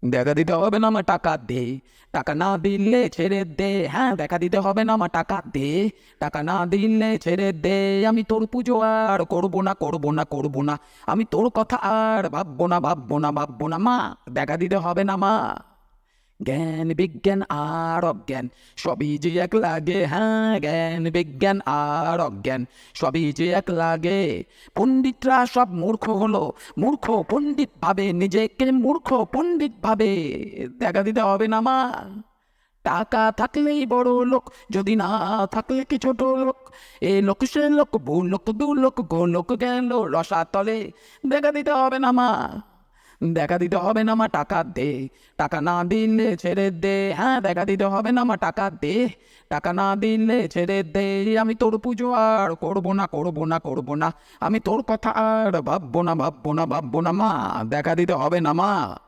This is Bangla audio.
দেখা দিতে হবে না, আমার টাকা দে। টাকা না দিলে ছেড়ে দে, হ্যাঁ দেখা দিতে হবে না, আমার টাকা দে। টাকা না দিলে ছেড়ে দে, আমি তোর পুজো আর করবো না, করবো না, করবো না। আমি তোর কথা আর ভাববো না, ভাববো না, ভাববো না। মা, দেখা দিতে হবে না মা। জ্ঞান বিজ্ঞান আর অজ্ঞান সবই যে এক লাগে, হ্যাঁ জ্ঞান বিজ্ঞান আর অজ্ঞান সবই যে এক লাগে। পণ্ডিতরা সব মূর্খ হলো, মূর্খ পণ্ডিত ভাবে নিজেকে, মূর্খ পণ্ডিত ভাবে। দেখা দিতে হবে না মা। টাকা থাকলেই বড় লোক, যদি না থাকলে কি ছোট লোক। এ লোক সে লোক, ভূ লোক দু লোক, গো লোক গেল রসাতলে। দেখা দিতে হবে না মা। দেখা দিতে হবে না মা, টাকা দে। টাকা না দিলে ছেড়ে দে, হ্যাঁ দেখা দিতে হবে না মা, টাকা দে। টাকা না দিলে ছেড়ে দে, আমি তোর পুজো আর করবো না, করবো না, করবো না। আমি তোর কথা আর ভাববো না, ভাববো না, ভাববো না। মা, দেখা দিতে হবে না মা।